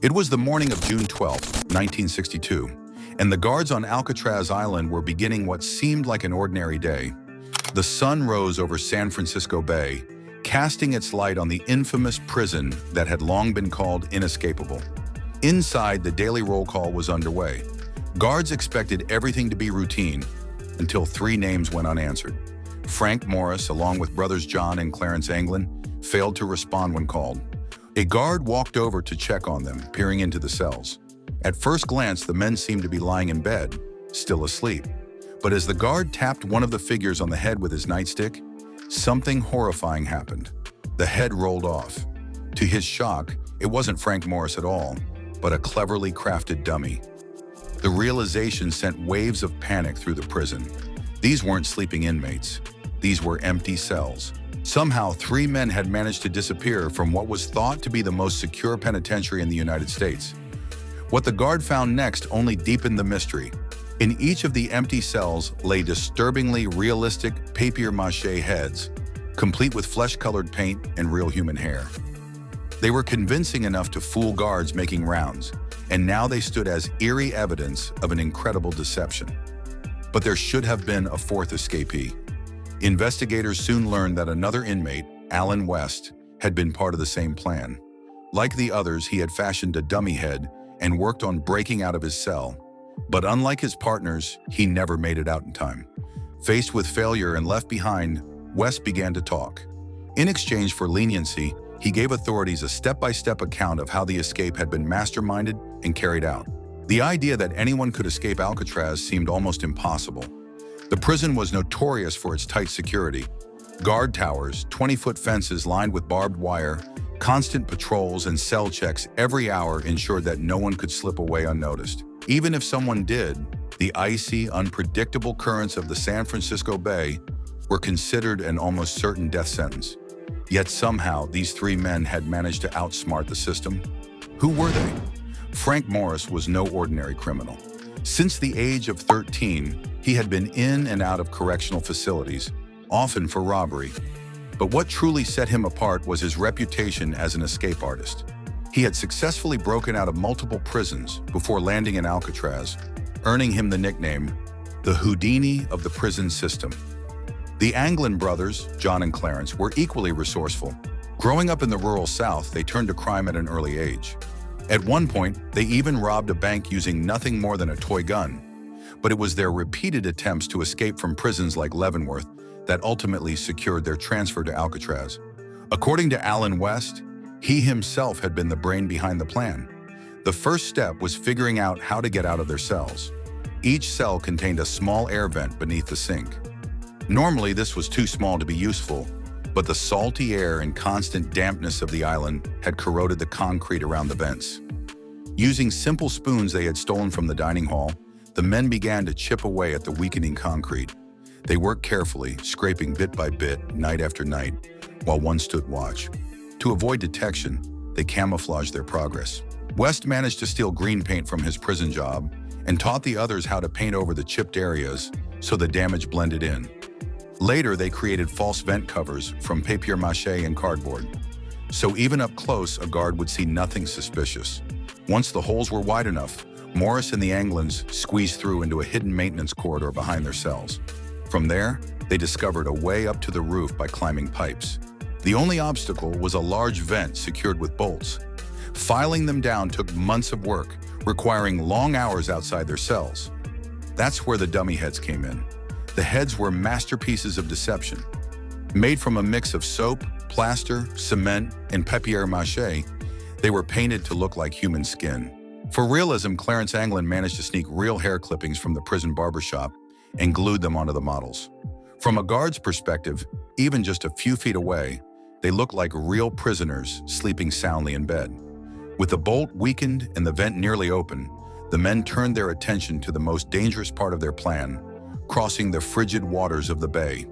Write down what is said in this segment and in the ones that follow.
It was the morning of June 12, 1962, and the guards on Alcatraz Island were beginning what seemed like an ordinary day. The sun rose over San Francisco Bay, casting its light on the infamous prison that had long been called inescapable. Inside, the daily roll call was underway. Guards expected everything to be routine until three names went unanswered. Frank Morris, along with brothers John and Clarence Anglin, failed to respond when called. A guard walked over to check on them, peering into the cells. At first glance, the men seemed to be lying in bed, still asleep. But as the guard tapped one of the figures on the head with his nightstick, something horrifying happened. The head rolled off. To his shock, it wasn't Frank Morris at all, but a cleverly crafted dummy. The realization sent waves of panic through the prison. These weren't sleeping inmates. These were empty cells. Somehow, three men had managed to disappear from what was thought to be the most secure penitentiary in the United States. What the guard found next only deepened the mystery. In each of the empty cells lay disturbingly realistic papier-mâché heads, complete with flesh-colored paint and real human hair. They were convincing enough to fool guards making rounds, and now they stood as eerie evidence of an incredible deception. But there should have been a fourth escapee. Investigators soon learned that another inmate, Alan West, had been part of the same plan. Like the others, he had fashioned a dummy head and worked on breaking out of his cell. But unlike his partners, he never made it out in time. Faced with failure and left behind, West began to talk. In exchange for leniency, he gave authorities a step-by-step account of how the escape had been masterminded and carried out. The idea that anyone could escape Alcatraz seemed almost impossible. The prison was notorious for its tight security. Guard towers, 20-foot fences lined with barbed wire, constant patrols and cell checks every hour ensured that no one could slip away unnoticed. Even if someone did, the icy, unpredictable currents of the San Francisco Bay were considered an almost certain death sentence. Yet somehow, these three men had managed to outsmart the system. Who were they? Frank Morris was no ordinary criminal. Since the age of 13, he had been in and out of correctional facilities, often for robbery. But what truly set him apart was his reputation as an escape artist. He had successfully broken out of multiple prisons before landing in Alcatraz, earning him the nickname, the Houdini of the prison system. The Anglin brothers, John and Clarence, were equally resourceful. Growing up in the rural South, they turned to crime at an early age. At one point, they even robbed a bank using nothing more than a toy gun. But it was their repeated attempts to escape from prisons like Leavenworth that ultimately secured their transfer to Alcatraz. According to Alan West, he himself had been the brain behind the plan. The first step was figuring out how to get out of their cells. Each cell contained a small air vent beneath the sink. Normally, this was too small to be useful, but the salty air and constant dampness of the island had corroded the concrete around the vents. Using simple spoons they had stolen from the dining hall, the men began to chip away at the weakening concrete. They worked carefully, scraping bit by bit, night after night, while one stood watch. To avoid detection, they camouflaged their progress. West managed to steal green paint from his prison job and taught the others how to paint over the chipped areas so the damage blended in. Later, they created false vent covers from papier-mâché and cardboard. So even up close, a guard would see nothing suspicious. Once the holes were wide enough, Morris and the Anglins squeezed through into a hidden maintenance corridor behind their cells. From there, they discovered a way up to the roof by climbing pipes. The only obstacle was a large vent secured with bolts. Filing them down took months of work, requiring long hours outside their cells. That's where the dummy heads came in. The heads were masterpieces of deception. Made from a mix of soap, plaster, cement, and papier-mâché, they were painted to look like human skin. For realism, Clarence Anglin managed to sneak real hair clippings from the prison barbershop and glued them onto the models. From a guard's perspective, even just a few feet away, they looked like real prisoners sleeping soundly in bed. With the bolt weakened and the vent nearly open, the men turned their attention to the most dangerous part of their plan, crossing the frigid waters of the bay.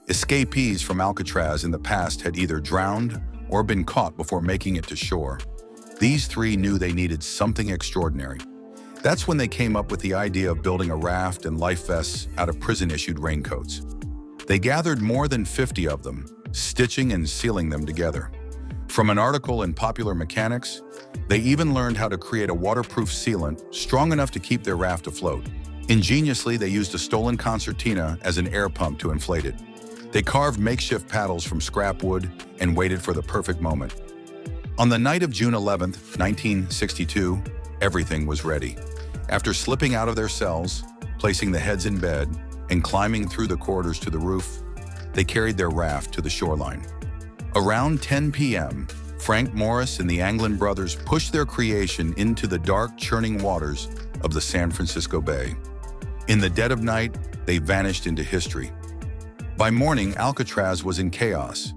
Escapees from Alcatraz in the past had either drowned or been caught before making it to shore. These three knew they needed something extraordinary. That's when they came up with the idea of building a raft and life vests out of prison-issued raincoats. They gathered more than 50 of them, stitching and sealing them together. From an article in Popular Mechanics, They even learned how to create a waterproof sealant strong enough to keep their raft afloat. Ingeniously, they used a stolen concertina as an air pump to inflate it. They carved makeshift paddles from scrap wood and waited for the perfect moment. On the night of June 11, 1962, everything was ready. After slipping out of their cells, placing the heads in bed, and climbing through the corridors to the roof, they carried their raft to the shoreline. Around 10 p.m., Frank Morris and the Anglin brothers pushed their creation into the dark, churning waters of the San Francisco Bay. In the dead of night, they vanished into history. By morning, Alcatraz was in chaos.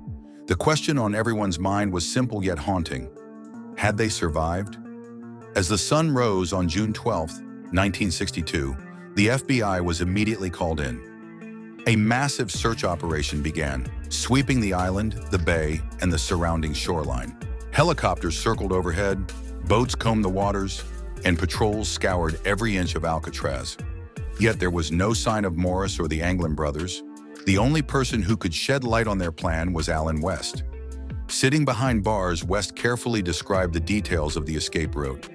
The question on everyone's mind was simple yet haunting. Had they survived? As the sun rose on June 12, 1962, the FBI was immediately called in. A massive search operation began, sweeping the island, the bay, and the surrounding shoreline. Helicopters circled overhead, boats combed the waters, and patrols scoured every inch of Alcatraz. Yet there was no sign of Morris or the Anglin brothers. The only person who could shed light on their plan was Alan West. Sitting behind bars, West carefully described the details of the escape route.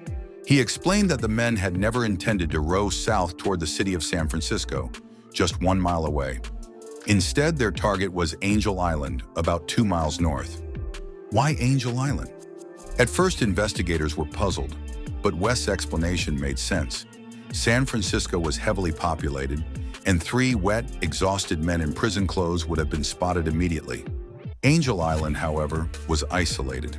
He explained that the men had never intended to row south toward the city of San Francisco, just 1 mile away. Instead, their target was Angel Island, about 2 miles north. Why Angel Island? At first, investigators were puzzled, but West's explanation made sense. San Francisco was heavily populated, and 3 wet, exhausted men in prison clothes would have been spotted immediately. Angel Island, however, was isolated.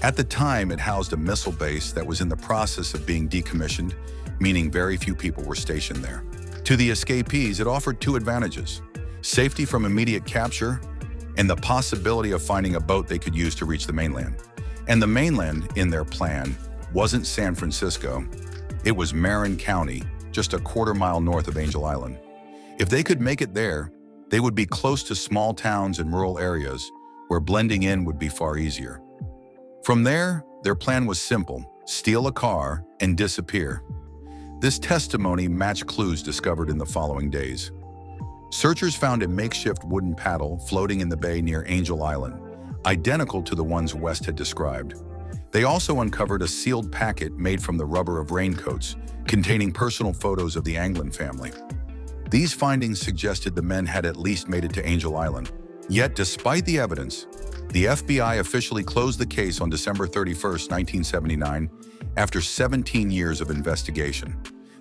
At the time, it housed a missile base that was in the process of being decommissioned, meaning very few people were stationed there. To the escapees, it offered 2 advantages: safety from immediate capture and the possibility of finding a boat they could use to reach the mainland. And the mainland, in their plan, wasn't San Francisco. It was Marin County, just a quarter-mile north of Angel Island. If they could make it there, they would be close to small towns and rural areas where blending in would be far easier. From there, their plan was simple: steal a car and disappear. This testimony matched clues discovered in the following days. Searchers found a makeshift wooden paddle floating in the bay near Angel Island, identical to the ones West had described. They also uncovered a sealed packet made from the rubber of raincoats, containing personal photos of the Anglin family. These findings suggested the men had at least made it to Angel Island. Yet, despite the evidence, the FBI officially closed the case on December 31, 1979, after 17 years of investigation.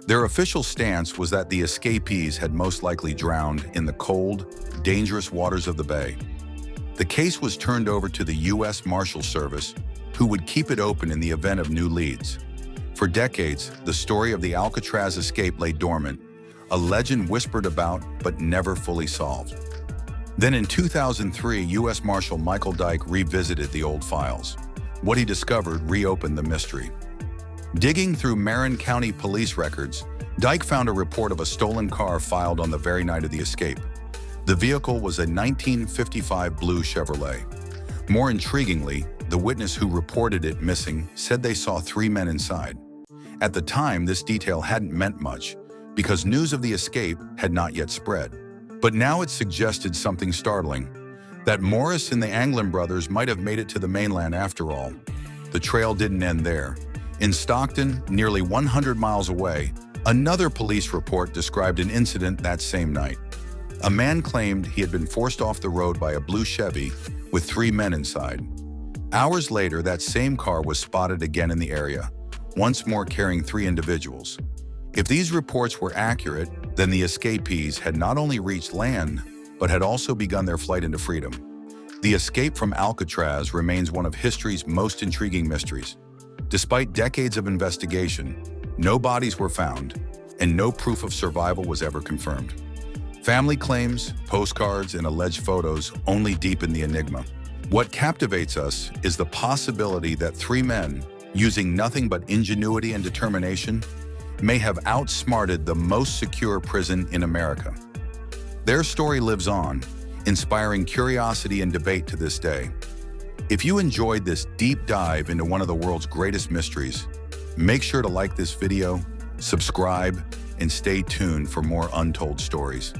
Their official stance was that the escapees had most likely drowned in the cold, dangerous waters of the bay. The case was turned over to the U.S. Marshal Service, who would keep it open in the event of new leads. For decades, the story of the Alcatraz escape lay dormant, a legend whispered about but never fully solved. Then in 2003, U.S. Marshal Michael Dyke revisited the old files. What he discovered reopened the mystery. Digging through Marin County police records, Dyke found a report of a stolen car filed on the very night of the escape. The vehicle was a 1955 blue Chevrolet. More intriguingly, the witness who reported it missing said they saw 3 men inside. At the time, this detail hadn't meant much, because news of the escape had not yet spread. But now it suggested something startling, that Morris and the Anglin brothers might have made it to the mainland after all. The trail didn't end there. In Stockton, nearly 100 miles away, another police report described an incident that same night. A man claimed he had been forced off the road by a blue Chevy with 3 men inside. Hours later, that same car was spotted again in the area, once more carrying 3 individuals. If these reports were accurate, then the escapees had not only reached land, but had also begun their flight into freedom. The escape from Alcatraz remains one of history's most intriguing mysteries. Despite decades of investigation, no bodies were found, and no proof of survival was ever confirmed. Family claims, postcards, and alleged photos only deepen the enigma. What captivates us is the possibility that 3 men, using nothing but ingenuity and determination, may have outsmarted the most secure prison in America. Their story lives on, inspiring curiosity and debate to this day. If you enjoyed this deep dive into one of the world's greatest mysteries, make sure to like this video, subscribe, and stay tuned for more untold stories.